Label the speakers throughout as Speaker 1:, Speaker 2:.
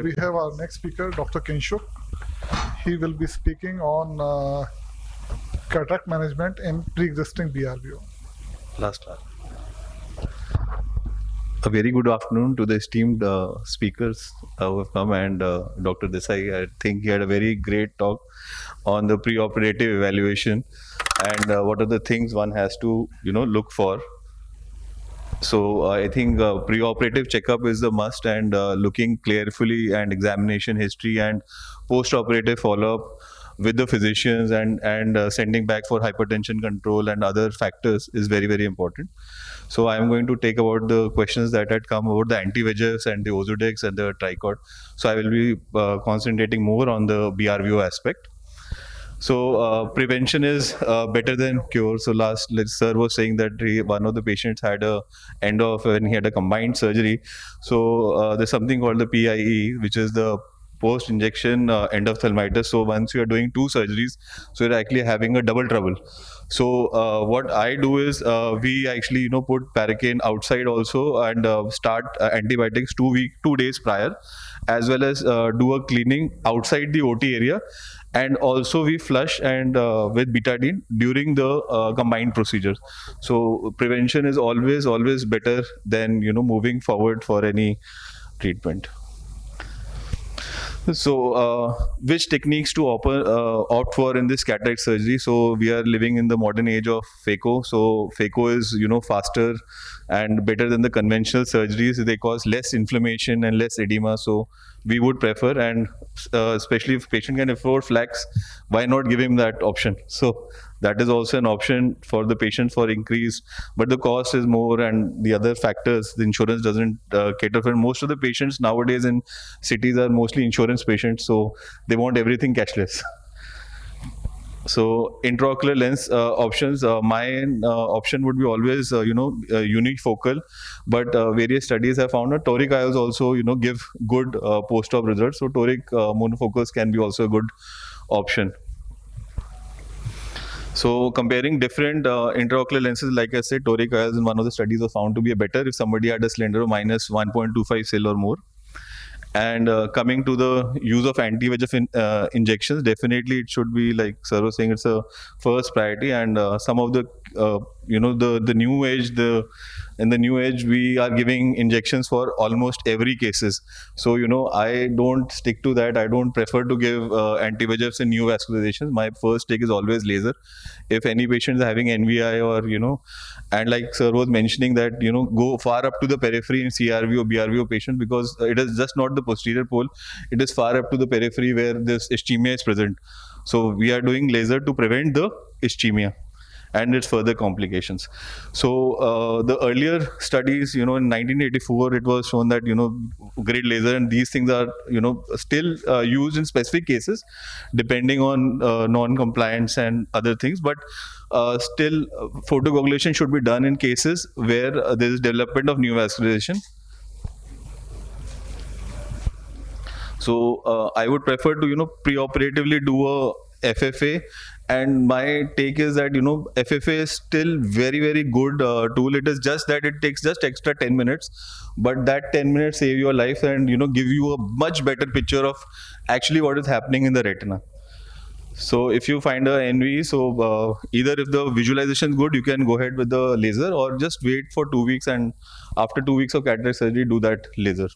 Speaker 1: We have our next speaker, Dr. Kenshuk. He will be speaking on cataract management in pre-existing BRVO.
Speaker 2: Last one. A very good afternoon to the esteemed speakers who have come, and Dr. Desai. I think he had a very great talk on the pre-operative evaluation and what are the things one has to look for. So I think pre-operative checkup is the must, and looking carefully and examination history and post-operative follow-up with the physicians and sending back for hypertension control and other factors is very, very important. So I am going to take about the questions that had come about the anti-VEGFs and the Ozurdex and the Tricot. So I will be concentrating more on the BRVO aspect. So prevention is better than cure. So sir was saying that one of the patients had a end of when he had a combined surgery. So there's something called the PIE, which is the post-injection endophthalmitis. So once you are doing two surgeries, so you're actually having a double trouble. So what I do is we actually put Paracaine outside also and start antibiotics 2 days prior, as well as do a cleaning outside the OT area, and also we flush and with betadine during the combined procedures. So prevention is always better than moving forward for any treatment. So which techniques to opt for in this cataract surgery? So we are living in the modern age of phaco. So phaco is faster and better than the conventional surgeries. They cause less inflammation and less edema, so we would prefer, and especially if patient can afford flax, why not give him that option? So that is also an option for the patient for increase, but the cost is more, and the other factors the insurance doesn't cater for. Most of the patients nowadays in cities are mostly insurance patients, so they want everything cashless. So intraocular lens options, my option would be always unifocal, but various studies have found that toric IOLs also give good post-op results. So toric monofocals can be also a good option. So comparing different intraocular lenses, like I said, toric IOLs in one of the studies was found to be better if somebody had a slender of minus 1.25 cil or more. And coming to the use of anti-VEGF injections, definitely it should be, like sir was saying, it's a first priority. And some of the the new age, in the new age we are giving injections for almost every cases. So I don't stick to that. I don't prefer to give anti-VEGFs in neovascularizations. My first take is always laser. If any patient is having NVI or and like sir was mentioning that go far up to the periphery in CRVO, BRVO patient, because it is just not the posterior pole, it is far up to the periphery where this ischemia is present. So we are doing laser to prevent the ischemia and its further complications. So the earlier studies, in 1984, it was shown that grid laser and these things are still used in specific cases, depending on non-compliance and other things. But still, photocoagulation should be done in cases where there is development of neovascularization. So I would prefer to pre-operatively do a FFA, and my take is that FFA is still very good tool. It is just that it takes just extra 10 minutes, but that 10 minutes save your life and give you a much better picture of actually what is happening in the retina. So if you find a NV, so either if the visualization is good, you can go ahead with the laser, or just wait for 2 weeks, and after 2 weeks of cataract surgery, do that laser.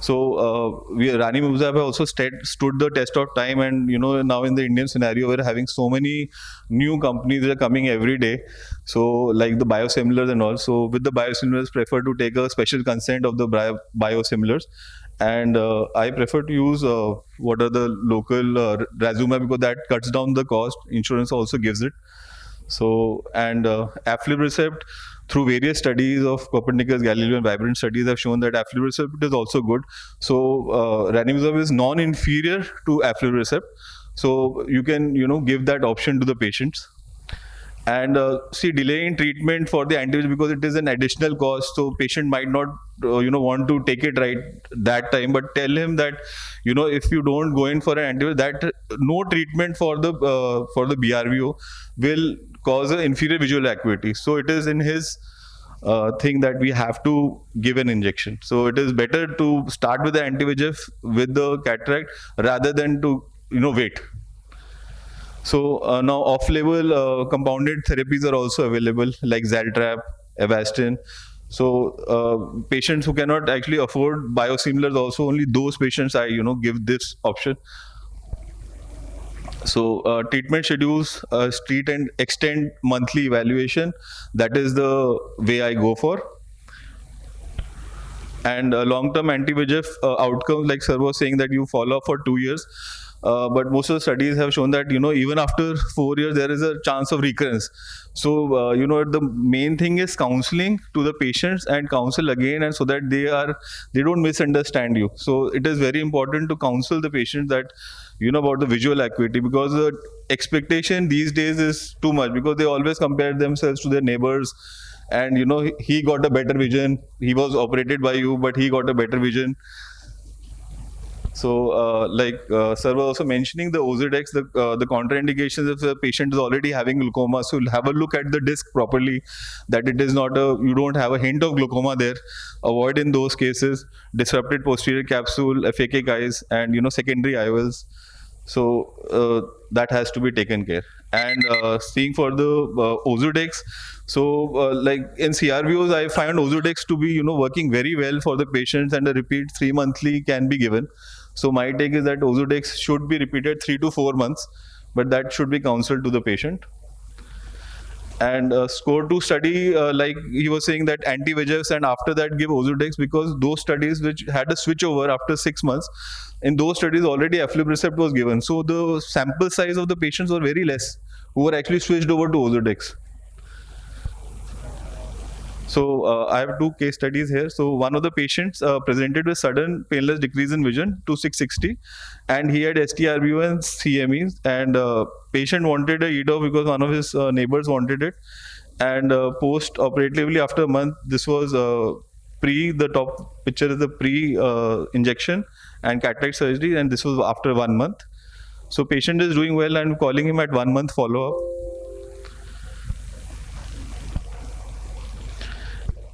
Speaker 2: So ranibizumab also stood the test of time, and now in the Indian scenario, we're having so many new companies that are coming every day. So like the biosimilars and all. So with the biosimilars, prefer to take a special consent of the biosimilars, and I prefer to use what are the local Razumab, because that cuts down the cost. Insurance also gives it. So and aflibercept, through various studies of Copernicus, Galileo, and Vibrant studies have shown that aflibercept is also good. So ranibizumab is non-inferior to aflibercept, so you can give that option to the patients. And see, delaying treatment for the anti-VEGF, because it is an additional cost, so patient might not want to take it right that time, but tell him that if you don't go in for an anti-VEGF, that no treatment for the BRVO will cause an inferior visual acuity. So it is in his think that we have to give an injection. So it is better to start with the anti-VEGF with the cataract rather than to wait. So now off-label compounded therapies are also available like Zaltrap, Avastin. So patients who cannot actually afford biosimilars, also only those patients I give this option. So treatment schedules, treat and extend monthly evaluation. That is the way I go for. And long-term anti-VEGF outcomes, like sir was saying, that you follow up for 2 years. But most of the studies have shown that even after 4 years there is a chance of recurrence. So the main thing is counseling to the patients and counsel again, and so that they don't misunderstand you. So it is very important to counsel the patients that about the visual acuity, because the expectation these days is too much, because they always compare themselves to their neighbors. And he got a better vision, he was operated by you, but he got a better vision. So sir was also mentioning the Ozurdex, the contraindications if the patient is already having glaucoma. So have a look at the disc properly, that it is not you don't have a hint of glaucoma there. Avoid in those cases disrupted posterior capsule, phakic eyes, and secondary IOLs. So that has to be taken care. And seeing for the Ozurdex, so like in CRVOs, I find Ozurdex to be working very well for the patients, and a repeat 3 monthly can be given. So my take is that Ozurdex should be repeated 3 to 4 months, but that should be counseled to the patient. And SCORE 2 study, like he was saying, that anti-VEGFs and after that give Ozurdex, because those studies which had a switchover after 6 months, in those studies already aflibercept was given. So the sample size of the patients were very less who were actually switched over to Ozurdex. So I have 2 case studies here. So one of the patients presented with sudden painless decrease in vision to 660, and he had STRVO and CME, and patient wanted a EDOF because one of his neighbors wanted it. And post-operatively after a month, this was the top picture is the pre-injection and cataract surgery, and this was after 1 month. So patient is doing well, and calling him at 1 month follow-up.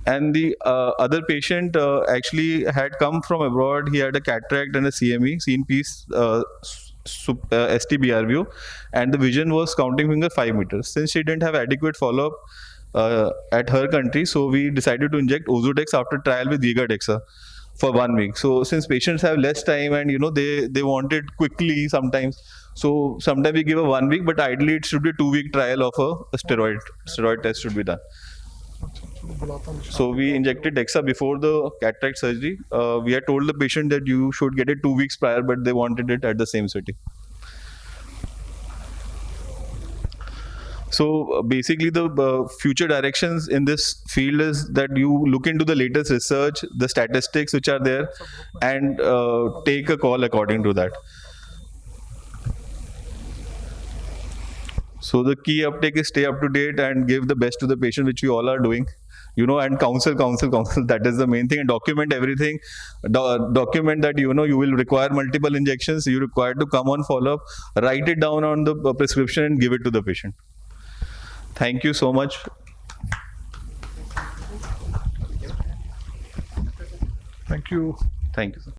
Speaker 2: And the other patient actually had come from abroad. He had a cataract and a CME, seen piece ST BRVO, and the vision was counting finger 5 meters. Since she didn't have adequate follow-up at her country, so we decided to inject Ozurdex after trial with Dexa for 1 week. So since patients have less time and they want it quickly sometimes, so sometimes we give a 1 week, but ideally it should be a 2-week trial of a steroid test should be done. So we injected Dexa before the cataract surgery. We had told the patient that you should get it 2 weeks prior, but they wanted it at the same city. So basically the future directions in this field is that you look into the latest research, the statistics which are there, and take a call according to that. So the key uptake is stay up to date and give the best to the patient, which we all are doing, and counsel. That is the main thing. And document everything. Document that you will require multiple injections. You require to come on follow-up. Write it down on the prescription and give it to the patient. Thank you so much.
Speaker 1: Thank you.
Speaker 2: Thank you, sir.